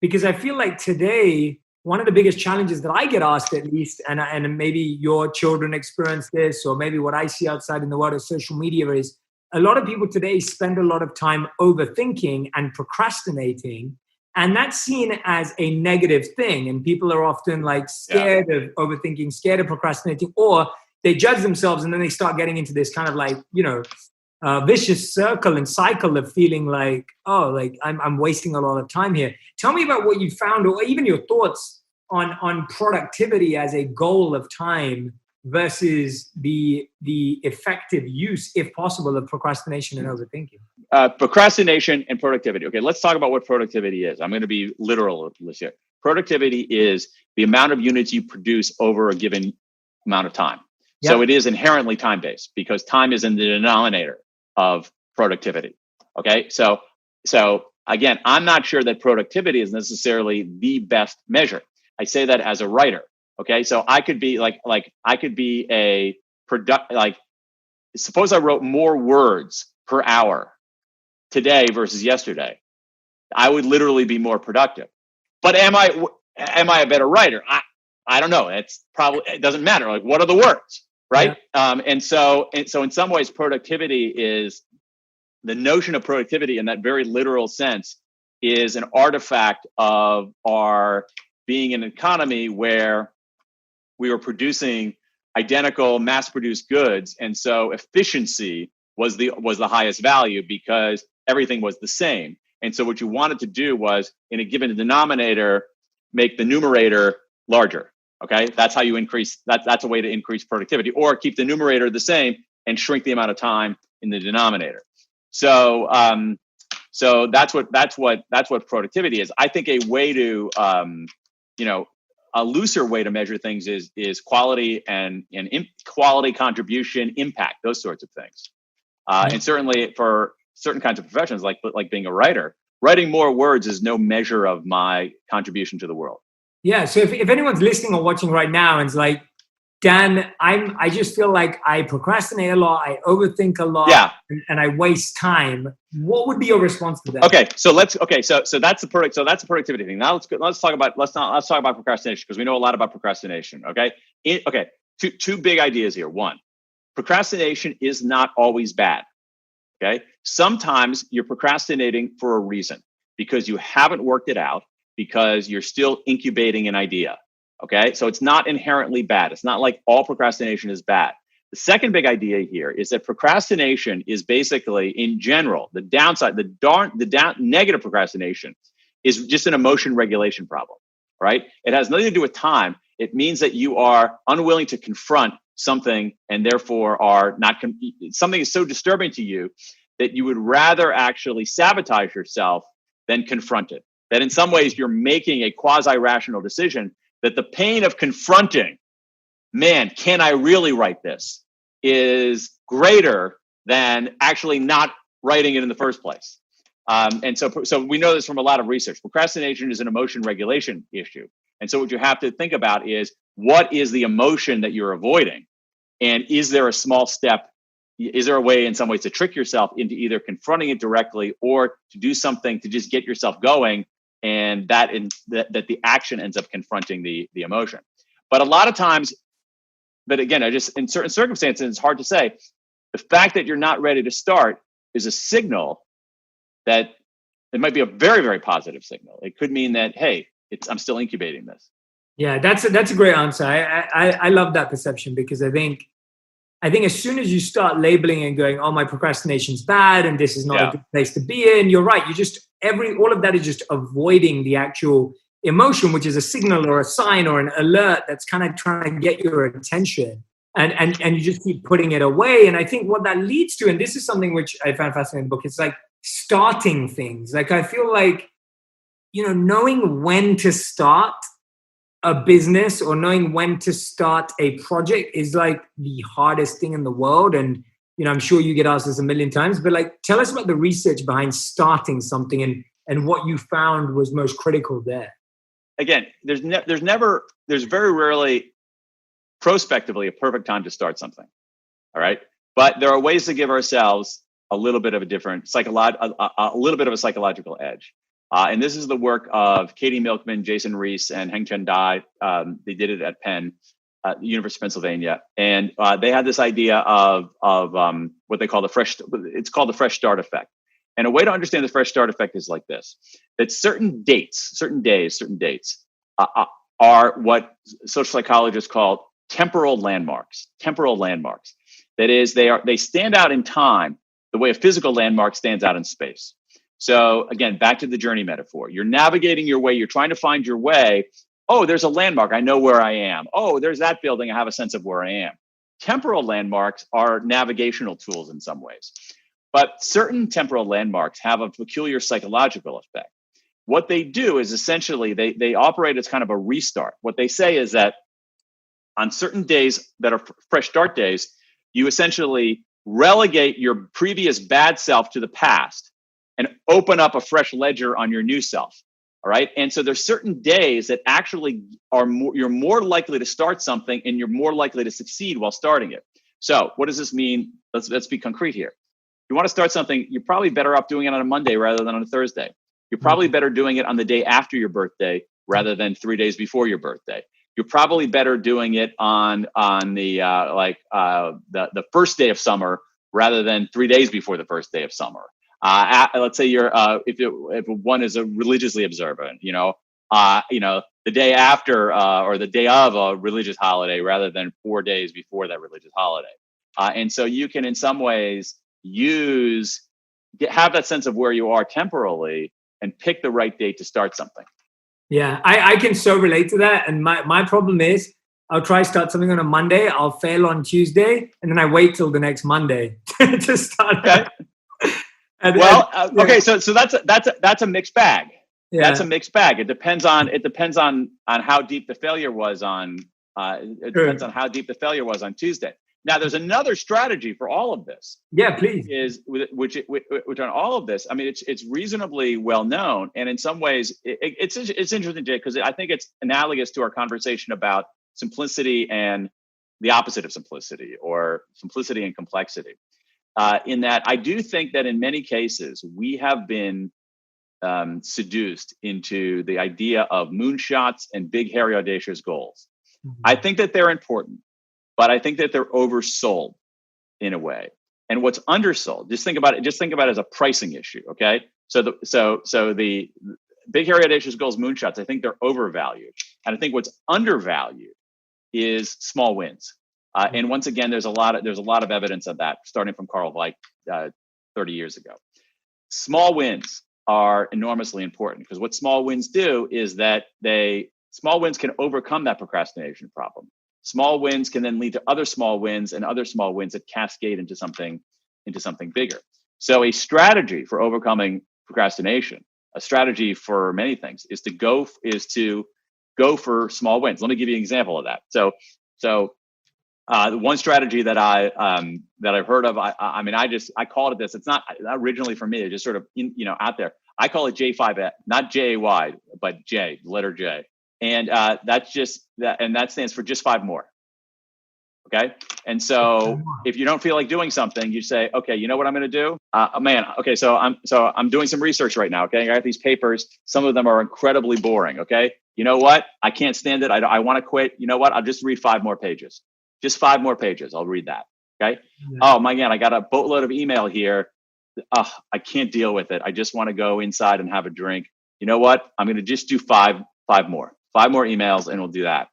Because I feel like today, one of the biggest challenges that I get asked, at least, and maybe your children experience this, or maybe what I see outside in the world of social media, is a lot of people today spend a lot of time overthinking and procrastinating, and that's seen as a negative thing. And people are often like scared of overthinking, scared of procrastinating, or they judge themselves, and then they start getting into this kind of like, vicious circle and cycle of feeling like, I'm wasting a lot of time here. Tell me about what you found, or even your thoughts on productivity as a goal of time versus the effective use, if possible, of procrastination and overthinking. Procrastination and productivity. Okay, let's talk about what productivity is. I'm going to be literal here. Productivity is the amount of units you produce over a given amount of time. Yep. So it is inherently time-based because time is in the denominator of productivity. Okay. So again, I'm not sure that productivity is necessarily the best measure. I say that as a writer. Okay. So I could be suppose I wrote more words per hour today versus yesterday. I would literally be more productive. But am I a better writer? I don't know. It doesn't matter. Like, what are the words? Right. Yeah. And so in some ways, productivity is the notion of productivity in that very literal sense is an artifact of our being in an economy where we were producing identical mass-produced goods. And so efficiency was the highest value because everything was the same. And so what you wanted to do was, in a given denominator, make the numerator larger. Okay, that's how you increase. That's a way to increase productivity, or keep the numerator the same and shrink the amount of time in the denominator. So that's what productivity is. I think a way to a looser way to measure things is quality and quality, contribution, impact, those sorts of things. And certainly for certain kinds of professions, like being a writer, writing more words is no measure of my contribution to the world. Yeah. So if anyone's listening or watching right now and it's like, Dan, I just feel like I procrastinate a lot, I overthink a lot, and I waste time. What would be your response to that? Okay, so that's the productivity thing. Now let's talk about procrastination, because we know a lot about procrastination. Okay, two big ideas here. One, procrastination is not always bad. Okay, sometimes you're procrastinating for a reason, because you haven't worked it out, because you're still incubating an idea. Okay, so it's not inherently bad. It's not like all procrastination is bad. The second big idea here is that procrastination is basically, in general, the downside, negative procrastination is just an emotion regulation problem, right? It has nothing to do with time. It means that you are unwilling to confront something, and therefore are not, something is so disturbing to you that you would rather actually sabotage yourself than confront it. That in some ways you're making a quasi-rational decision that the pain of confronting, man, can I really write this, is greater than actually not writing it in the first place. And so we know this from a lot of research. Procrastination is an emotion regulation issue. And so what you have to think about is, what is the emotion that you're avoiding? And is there a small step? Is there a way in some ways to trick yourself into either confronting it directly, or to do something to just get yourself going, and that the action ends up confronting the emotion? But a lot of times, but again, in certain circumstances, it's hard to say. The fact that you're not ready to start is a signal that it might be a very, very positive signal. It could mean that, hey, I'm still incubating this. Yeah, that's a great answer. I love that perception, because I think as soon as you start labeling and going, oh, my procrastination's bad and this is not a good place to be in, you're right. All of that is just avoiding the actual emotion, which is a signal or a sign or an alert that's kind of trying to get your attention. And you just keep putting it away. And I think what that leads to, and this is something which I found fascinating in the book, it's like starting things. Like, I feel like, knowing when to start a business or knowing when to start a project is like the hardest thing in the world. And, I'm sure you get asked this a million times, but like, tell us about the research behind starting something and what you found was most critical there. Again, there's very rarely prospectively a perfect time to start something. All right. But there are ways to give ourselves a little bit of a different a little bit of a psychological edge. And this is the work of Katie Milkman, Jason Reese, and Heng-Chen Dai. They did it at Penn, University of Pennsylvania. And they had this idea of what they call the fresh start effect. And a way to understand the fresh start effect is like this: that certain dates are what social psychologists call temporal landmarks. That is, they stand out in time the way a physical landmark stands out in space. So again, back to the journey metaphor. You're navigating your way. You're trying to find your way. Oh, there's a landmark. I know where I am. Oh, there's that building. I have a sense of where I am. Temporal landmarks are navigational tools in some ways. But certain temporal landmarks have a peculiar psychological effect. what they do is essentially they operate as kind of a restart. What they say is that on certain days that are fresh start days, you essentially relegate your previous bad self to the past and open up a fresh ledger on your new self. All right. And so there's certain days that actually you're more likely to start something and you're more likely to succeed while starting it. So what does this mean? Let's be concrete here. If you want to start something, you're probably better off doing it on a Monday rather than on a Thursday. You're probably better doing it on the day after your birthday rather than 3 days before your birthday. You're probably better doing it on the first day of summer rather than 3 days before the first day of summer. Let's say you're if one is a religiously observant, the day after or the day of a religious holiday rather than 4 days before that religious holiday. And so you can, in some ways, have that sense of where you are temporally and pick the right date to start something. Yeah, I can so relate to that. And my problem is I'll try to start something on a Monday, I'll fail on Tuesday, and then I wait till the next Monday to start. Okay. Okay, so that's a mixed bag. Yeah. That's a mixed bag. It depends on how deep the failure was on. Depends on how deep the failure was on Tuesday. Now, there's another strategy for all of this. Yeah, please. Which on all of this, I mean, it's reasonably well known, and in some ways, it's interesting, Jay, because I think it's analogous to our conversation about simplicity and the opposite of simplicity, or simplicity and complexity. In that, I do think that in many cases we have been seduced into the idea of moonshots and big, hairy, audacious goals. Mm-hmm. I think that they're important, but I think that they're oversold in a way. And what's undersold, just think about it as a pricing issue. Okay. So the big, hairy, audacious goals, moonshots, I think they're overvalued. And I think what's undervalued is small wins. And once again, there's a lot of evidence of that, starting from Carl Weick 30 years ago. Small wins are enormously important, because what small wins do is that small wins can overcome that procrastination problem. Small wins can then lead to other small wins and other small wins that cascade into something bigger. So a strategy for overcoming procrastination, a strategy for many things, is to go for small wins. Let me give you an example of that. So the one strategy that I've heard of, I called it this. It's not originally for me. It's just sort of out there. I call it J5, not J-A-Y, but J, the letter J. And that's just that, and that stands for just 5 more. Okay. And so if you don't feel like doing something, you say, okay, you know what I'm going to do? Okay. So I'm doing some research right now. Okay. I got these papers. Some of them are incredibly boring. Okay. You know what? I can't stand it. I want to quit. You know what? I'll just read 5 more pages. Just 5 more pages. I'll read that. Okay. Yeah. Oh my God. I got a boatload of email here. I can't deal with it. I just want to go inside and have a drink. You know what? I'm going to just do 5 more emails, and we'll do that.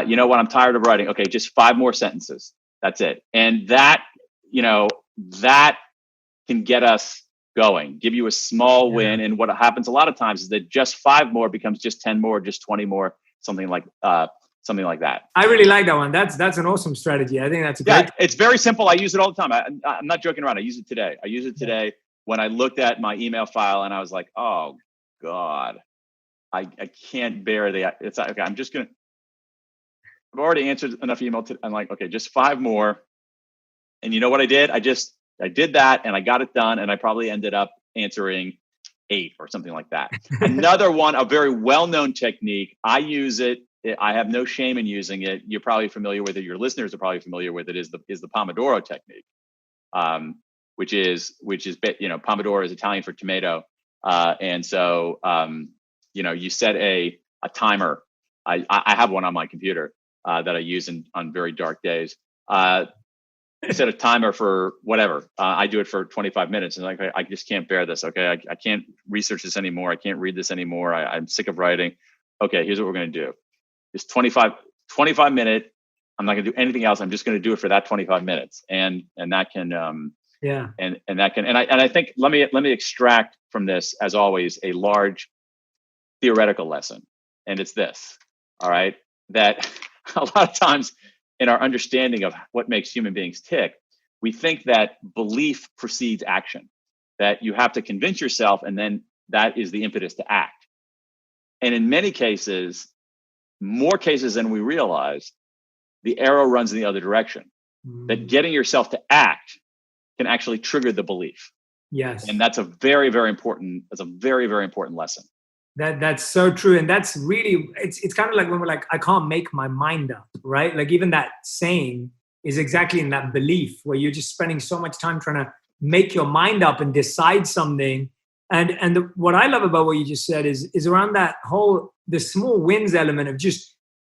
You know what? I'm tired of writing. Okay. Just 5 more sentences. That's it. And that can get us going, give you a small win. And what happens a lot of times is that just 5 more becomes just 10 more, just 20 more, something like that. I really like that one. That's an awesome strategy. I think that's a great. It's very simple. I use it all the time. I'm not joking around. I use it today. When I looked at my email file and I was like, oh God, I can't bear it's okay. I've already answered enough email. I'm like, okay, just 5 more. And you know what I did? I did that and I got it done. And I probably ended up answering 8 or something like that. Another one, a very well-known technique. I use it. I have no shame in using it. You're probably familiar with it. Your listeners are probably familiar with it. Is the Pomodoro technique, which is Pomodoro is Italian for tomato, and so you set a timer. I have one on my computer that I use on very dark days. I set a timer for whatever. I do it for 25 minutes, and I just can't bear this. Okay, I can't research this anymore. I can't read this anymore. I'm sick of writing. Okay, here's what we're going to do. It's 25 minute. I'm not going to do anything else. I'm just going to do it for that 25 minutes. And that can, and I think, let me extract from this, as always, a large theoretical lesson. And it's this, all right, that a lot of times in our understanding of what makes human beings tick, we think that belief precedes action, that you have to convince yourself and then that is the impetus to act. And in many cases, more cases than we realize, the arrow runs in the other direction. That getting yourself to act can actually trigger the belief. Yes. And that's a very, very important lesson. That's so true. And that's really, it's kind of like when we're like, I can't make my mind up, right? Like even that saying is exactly in that belief where you're just spending so much time trying to make your mind up and decide something. And what I love about what you just said is around that whole, the small wins element of just,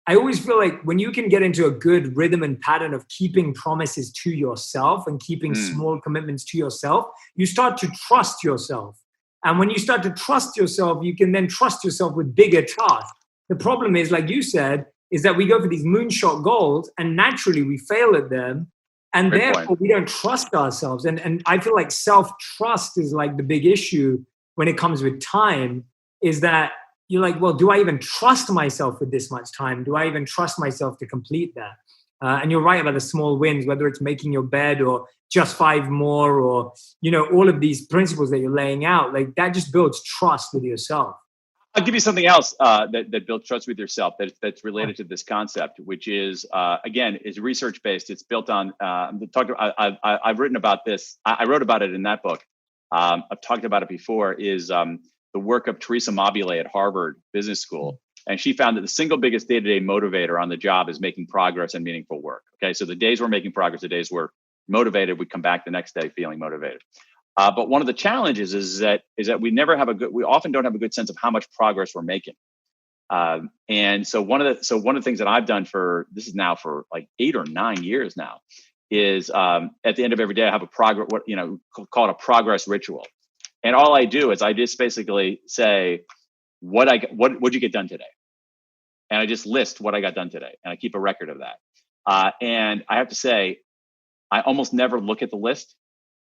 I always feel like when you can get into a good rhythm and pattern of keeping promises to yourself and keeping small commitments to yourself, you start to trust yourself. And when you start to trust yourself, you can then trust yourself with bigger tasks. The problem is, like you said, is that we go for these moonshot goals and naturally we fail at them. And therefore we don't trust ourselves. And I feel like self-trust is like the big issue when it comes with time, is that you're like, well, do I even trust myself with this much time? Do I even trust myself to complete that? And you're right about the small wins, whether it's making your bed or just 5 more, or, you know, all of these principles that you're laying out, like that just builds trust with yourself. I'll give you something else that builds trust with yourself that's related to this concept, which is, again, is research-based. It's built on, I've written about this. I wrote about it in that book. I've talked about it before, is the work of Teresa Mobile at Harvard Business School. And she found that the single biggest day-to-day motivator on the job is making progress and meaningful work. Okay, so the days we're making progress, the days we're motivated, we come back the next day feeling motivated. But one of the challenges is that we often don't have a good sense of how much progress we're making. And so one of the things that I've done for like 8 or 9 years now is at the end of every day I have a progress, call it a progress ritual. And all I do is I just basically say what'd you get done today, and I just list what I got done today, and I keep a record of that. And I have to say, I almost never look at the list.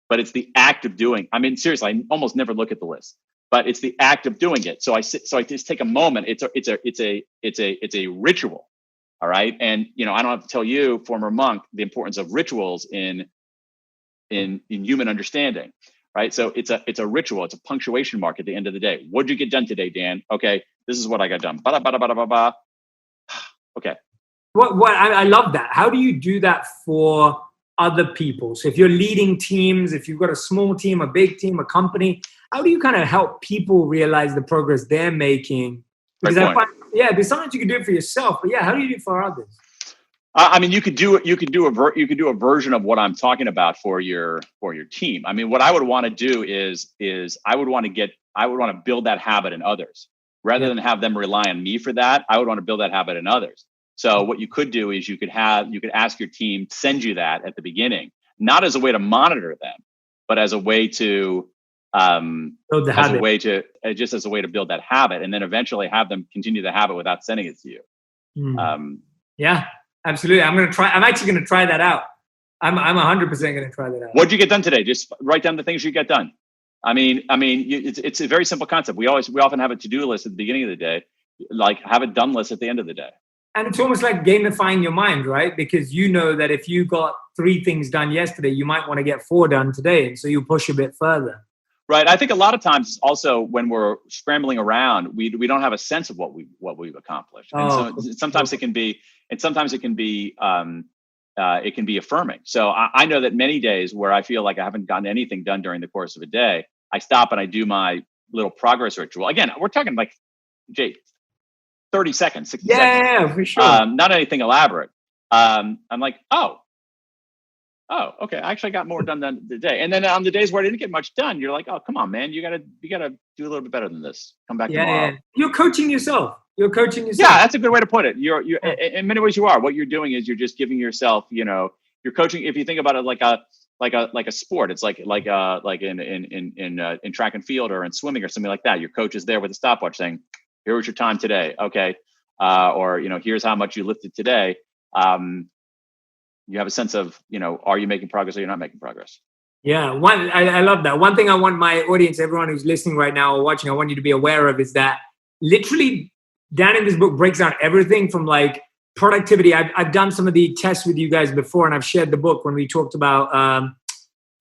But it's the act of doing. I mean, seriously, I almost never look at the list. But it's the act of doing it. So I just take a moment. It's a ritual, all right. And I don't have to tell you, former monk, the importance of rituals in human understanding, right? So it's a ritual. It's a punctuation mark at the end of the day. What'd you get done today, Dan? Okay, this is what I got done. Bada bada bada bada bada. Okay. What I love that. How do you do that for other people? So if you're leading teams, if you've got a small team, a big team, a company, how do you kind of help people realize the progress they're making? Because there's sometimes you can do it for yourself, but how do you do it for others? I mean, you could do a version of what I'm talking about for your team. I mean, what I would want to do is I would want to build that habit in others rather than have them rely on me for that. I would want to build that habit in others. So what you could do is you could ask your team to send you that at the beginning, not as a way to monitor them, but as a way to build to build that habit, and then eventually have them continue the habit without sending it to you. Yeah, absolutely. I'm actually going to try that out. I'm 100% going to try that out. What'd you get done today? Just write down the things you get done. I mean, it's a very simple concept. We often have a to-do list at the beginning of the day, like have a done list at the end of the day. And it's almost like gamifying your mind, right? Because you know that if you got 3 things done yesterday, you might want to get 4 done today. And so you push a bit further. Right. I think a lot of times also when we're scrambling around, we don't have a sense of what we've accomplished. And sometimes it can be affirming. So I know that many days where I feel like I haven't gotten anything done during the course of a day, I stop and I do my little progress ritual. Again, we're talking like, Jay, 30 seconds, 60 seconds. Yeah, for sure. Not anything elaborate. I'm like, oh, okay. I actually got more done than today. And then on the days where I didn't get much done, you're like, oh, come on, man. You gotta do a little bit better than this. Come back tomorrow. Yeah. You're coaching yourself. Yeah, that's a good way to put it. You're in many ways you are. What you're doing is you're just giving yourself, you're coaching. If you think about it like a sport, it's like in track and field or in swimming or something like that. Your coach is there with a stopwatch saying, here was your time today. Okay. Or, here's how much you lifted today. You have a sense of, are you making progress or you're not making progress? Yeah. I love that. One thing I want my audience, everyone who's listening right now or watching, I want you to be aware of is that literally Dan in this book breaks down everything from like productivity. I've done some of the tests with you guys before, and I've shared the book when we talked about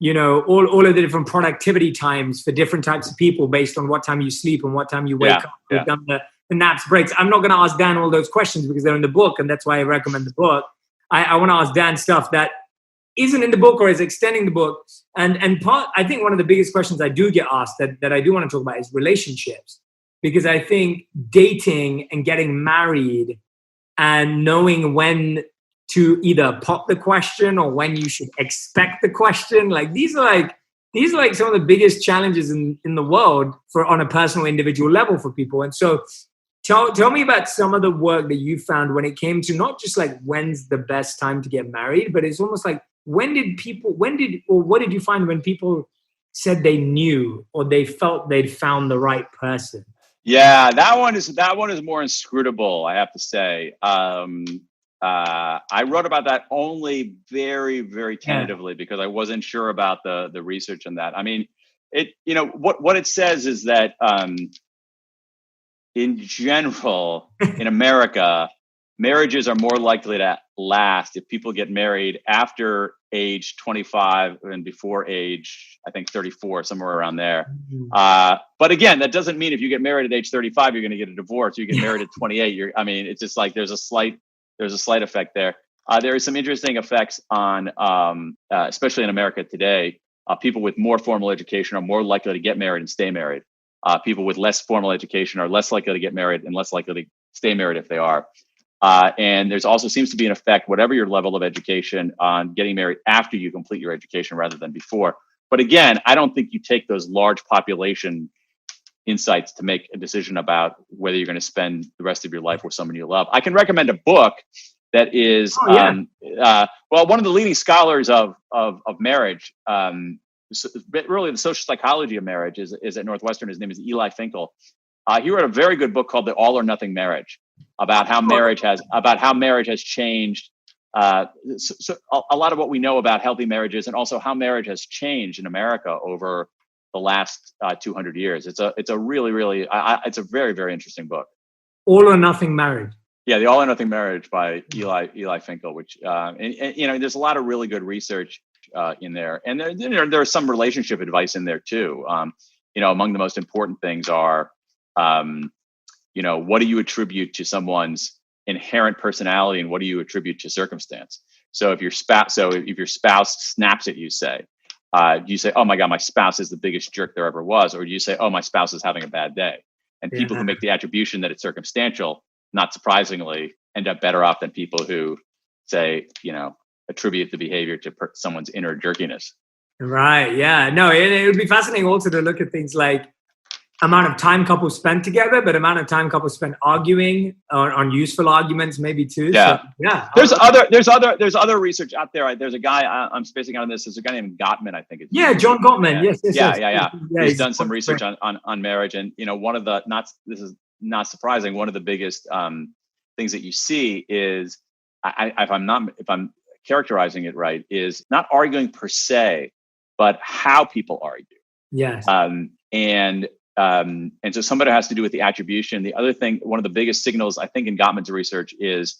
all of the different productivity times for different types of people based on what time you sleep and what time you wake up. We've done the naps, breaks. I'm not going to ask Dan all those questions because they're in the book, and that's why I recommend the book. I want to ask Dan stuff that isn't in the book or is extending the book. And I think one of the biggest questions I do get asked that I do want to talk about is relationships. Because I think dating and getting married and knowing when to either pop the question or when you should expect the question, like these are like some of the biggest challenges in the world on a personal individual level for people. And so tell me about some of the work that you found when it came to not just like when's the best time to get married, but it's almost like what did you find when people said they knew or they felt they'd found the right person? Yeah, that one is more inscrutable, I have to say. I wrote about that only very, very tentatively because I wasn't sure about the research on that. I mean, what it says is that in general, in America, marriages are more likely to last if people get married after age 25 and before age, I think 34, somewhere around there. But again, that doesn't mean if you get married at age 35, you're going to get a divorce. You get married at 28. It's just like there's a slight effect there. There is some interesting effects on, especially in America today. People with more formal education are more likely to get married and stay married. People with less formal education are less likely to get married and less likely to stay married if they are. And there's also seems to be an effect, whatever your level of education, on getting married after you complete your education rather than before. But again, I don't think you take those large population insights to make a decision about whether you're going to spend the rest of your life with someone you love. I can recommend a book that is, one of the leading scholars of marriage, really the social psychology of marriage is at Northwestern. His name is Eli Finkel. He wrote a very good book called The All or Nothing Marriage, about how marriage has changed. So a lot of what we know about healthy marriages, and also how marriage has changed in America over the last 200 years. It's a really, really, it's a very, very interesting book. All or Nothing Marriage. Yeah, The All or Nothing Marriage by Eli Finkel, which and there's a lot of really good research in there, and there's some relationship advice in there too. Among the most important things are, what do you attribute to someone's inherent personality, and what do you attribute to circumstance? So if your spouse snaps at you, do you say, "Oh my God, my spouse is the biggest jerk there ever was," or do you say, "Oh, my spouse is having a bad day"? And people who make the attribution that it's circumstantial, not surprisingly, end up better off than people who say, attribute the behavior to someone's inner jerkiness. Right. Yeah. No, it would be fascinating also to look at things like amount of time couples spend together, but amount of time couples spend arguing on useful arguments, maybe too. Yeah. So, yeah. There's other research out there. There's a guy I'm spacing on this. There's a guy named Gottman, I think. John Gottman. Yes. Yeah. He's done some research on marriage, and one of the this is not surprising. One of the biggest things that you see is, if I'm characterizing it right, is not arguing per se, but how people argue. Yes. And so somebody has to do with the attribution. The other thing, one of the biggest signals, I think, in Gottman's research is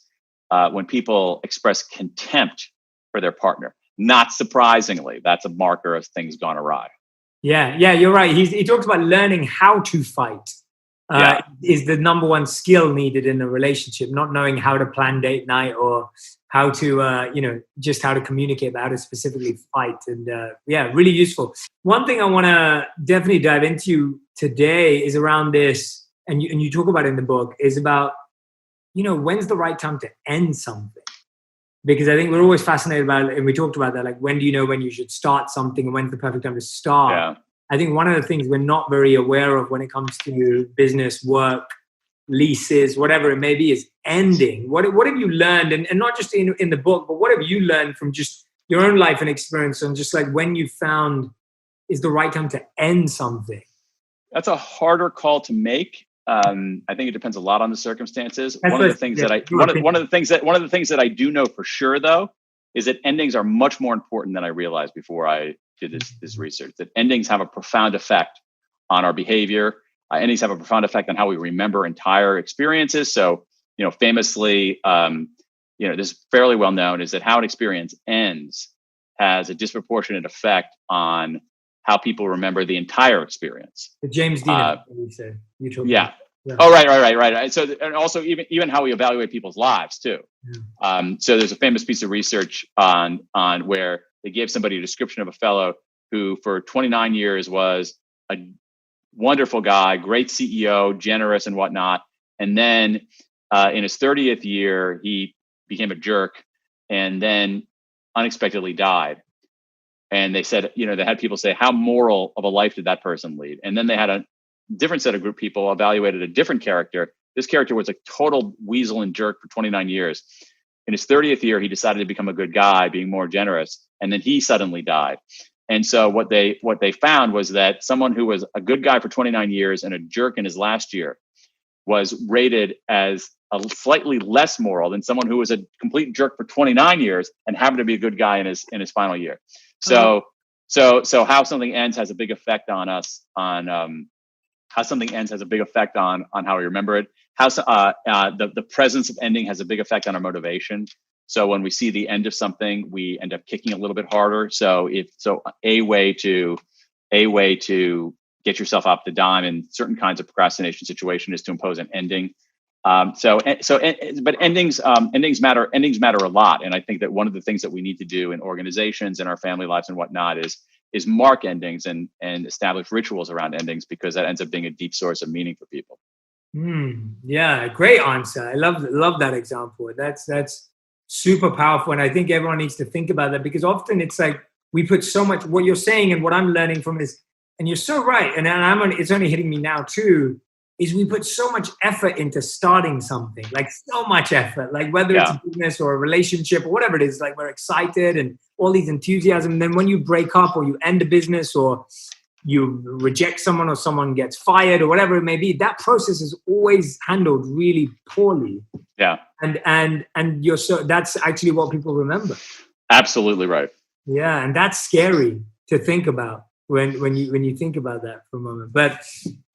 when people express contempt for their partner. Not surprisingly, that's a marker of things gone awry. Yeah, you're right. He talks about learning how to fight is the number one skill needed in a relationship, not knowing how to plan date night or how to, just how to communicate, but how to specifically fight. And really useful. One thing I want to definitely dive into today is around this, and you talk about it in the book, is about, when's the right time to end something? Because I think we're always fascinated about it, and we talked about that, like, when do you know when you should start something and when's the perfect time to start? Yeah. I think one of the things we're not very aware of when it comes to business, work, leases, whatever it may be, is ending. What have you learned, and not just in the book, but what have you learned from just your own life and experience, and just like when you found is the right time to end something? That's a harder call to make. I think it depends a lot on the circumstances. One of the things that I do know for sure, though, is that endings are much more important than I realized before I did this research. That endings have a profound effect on our behavior. Endings have a profound effect on how we remember entire experiences. So, famously, this is fairly well known, is that how an experience ends has a disproportionate effect on how people remember the entire experience. The James Dean, you said. You told yeah. me. Yeah. Oh, right. So, and also even how we evaluate people's lives too. Yeah. So there's a famous piece of research on where they gave somebody a description of a fellow who for 29 years was a wonderful guy, great CEO, generous and whatnot. And then in his 30th year, he became a jerk and then unexpectedly died. And they said, they had people say, how moral of a life did that person lead? And then they had a different set of group people evaluated a different character. This character was a total weasel and jerk for 29 years. In his 30th year, he decided to become a good guy, being more generous. And then he suddenly died. And so what they found was that someone who was a good guy for 29 years and a jerk in his last year was rated as a slightly less moral than someone who was a complete jerk for 29 years and happened to be a good guy in his final year. So how something ends has a big effect on us, on how something ends has a big effect on how we remember it. How the presence of ending has a big effect on our motivation. So when we see the end of something, we end up kicking a little bit harder. So a way to get yourself off the dime in certain kinds of procrastination situation is to impose an ending. But endings matter. Endings matter a lot, and I think that one of the things that we need to do in organizations, in our family lives, and whatnot is mark endings and establish rituals around endings, because that ends up being a deep source of meaning for people. Yeah, great answer. I love that example. That's super powerful, and I think everyone needs to think about that, because often it's like we put so much. What you're saying and what I'm learning from is, and you're so right, and it's only hitting me now too, is we put so much effort into starting something, like so much effort, like whether it's a business or a relationship or whatever it is, like we're excited and all these enthusiasm. And then when you break up or you end a business or you reject someone or someone gets fired or whatever it may be, that process is always handled really poorly. Yeah. And that's actually what people remember. Absolutely right. Yeah. And that's scary to think about when you think about that for a moment. But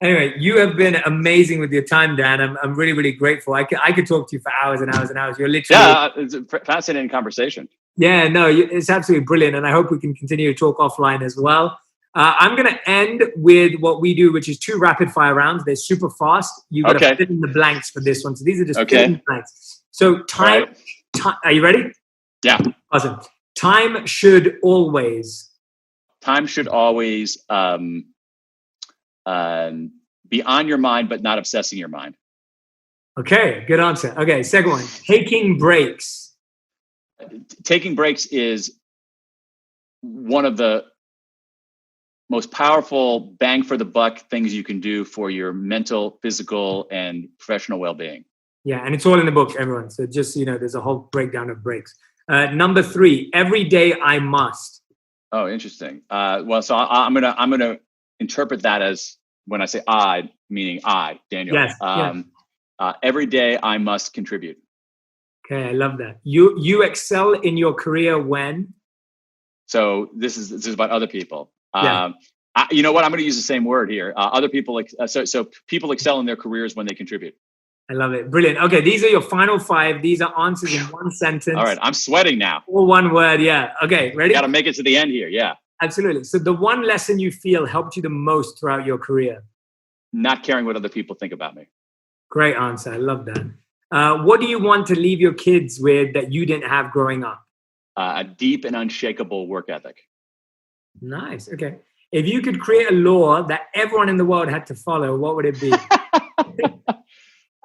anyway, you have been amazing with your time, Dan. I'm really, really grateful. I could talk to you for hours and hours and hours. You're literally it's a fascinating conversation. Yeah, no, it's absolutely brilliant, and I hope we can continue to talk offline as well. I'm going to end with what we do, which is 2 rapid fire rounds. They're super fast. You got to fill in the blanks for this one. So these are just fill in the blanks. So time. Are you ready? Yeah. Awesome. Time should always be on your mind, but not obsessing your mind. Okay, good answer. Okay, second one. Taking breaks. Taking breaks is one of the most powerful bang for the buck things you can do for your mental, physical, and professional well-being. Yeah, and it's all in the book, everyone. So just, there's a whole breakdown of breaks. Number 3, every day I must. Oh, interesting. So I'm gonna interpret that as, when I say I, meaning I, Daniel. Yes. Every day I must contribute. Okay, I love that. You excel in your career when? So this is about other people. You know what? I'm going to use the same word here. Other people. So people excel in their careers when they contribute. I love it. Brilliant. Okay, these are your final 5. These are answers in one sentence. All right, I'm sweating now. Or one word. Yeah. Okay, ready? Got to make it to the end here. Yeah. Absolutely. So the one lesson you feel helped you the most throughout your career? Not caring what other people think about me. Great answer. I love that. What do you want to leave your kids with that you didn't have growing up? A deep and unshakable work ethic. Nice. Okay. If you could create a law that everyone in the world had to follow, what would it be?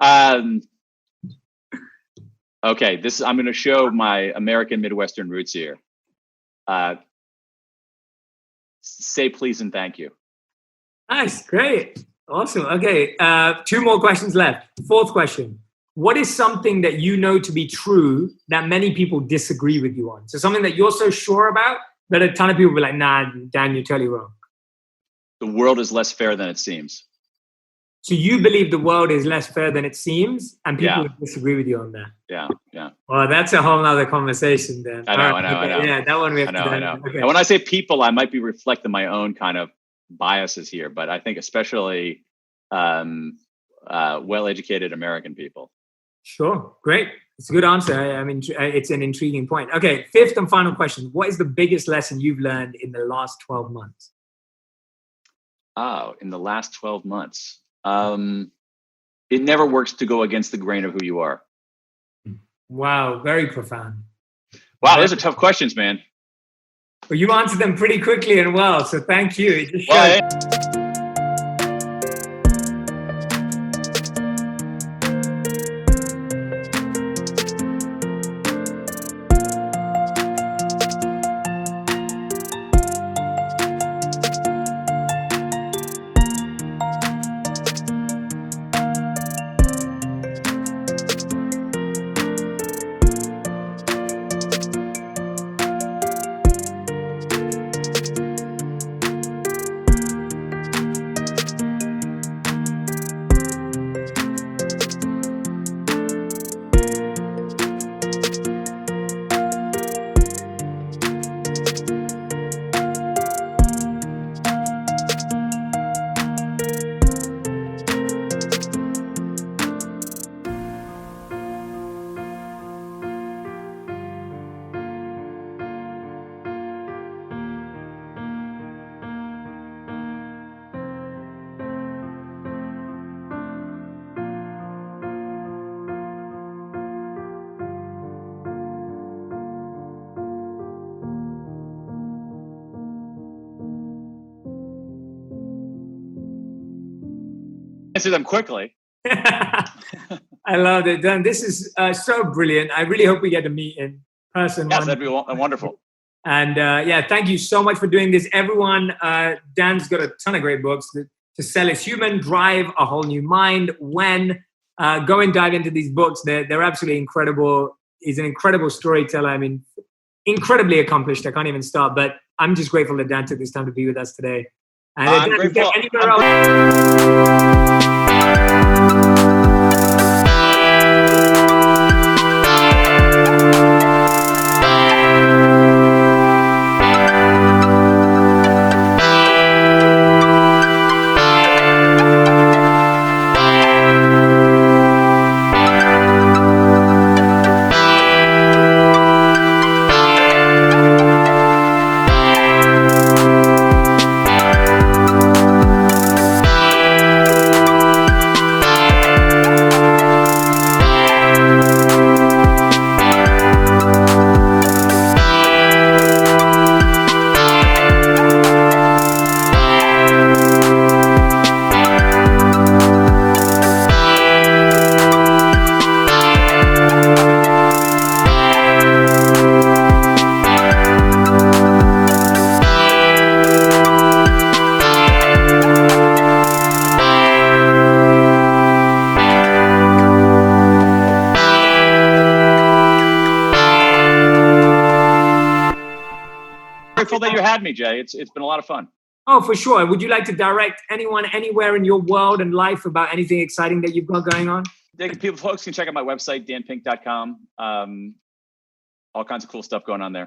Okay. I'm going to show my American Midwestern roots here. Say please and thank you. Nice. Great. Awesome. Okay. 2 more questions left. 4th question. What is something that you know to be true that many people disagree with you on? So something that you're so sure about that a ton of people will be like, nah, Dan, you're totally wrong. The world is less fair than it seems. So you believe the world is less fair than it seems, and people disagree with you on that. Yeah. Well, that's a whole nother conversation then. I know. Yeah, that one we have I know. Okay. And when I say people, I might be reflecting my own kind of biases here, but I think especially well-educated American people. Sure. Great. It's a good answer. I mean, it's an intriguing point. Okay, fifth and final question. What is the biggest lesson you've learned in the last 12 months? Oh, in the last 12 months. It never works to go against the grain of who you are. Wow, very profound. Wow, those are tough questions, man. Well, you answered them pretty quickly and well, so thank you. It just shows. Well, answer them quickly. I love it, Dan. This is so brilliant. I really hope we get to meet in person. Yes, that'd be wonderful. And yeah, thank you so much for doing this, everyone. Dan's got a ton of great books. To Sell is Human, Drive a Whole New Mind, When. Go and dive into these books. They're absolutely incredible. He's an incredible storyteller. I mean, incredibly accomplished. I can't even start, but I'm just grateful that Dan took this time to be with us today. And I'm grateful. Anywhere else? Grateful that you had me, Jay. It's been a lot of fun. Oh, for sure. Would you like to direct anyone anywhere in your world and life about anything exciting that you've got going on? Folks can check out my website, danpink.com. All kinds of cool stuff going on there.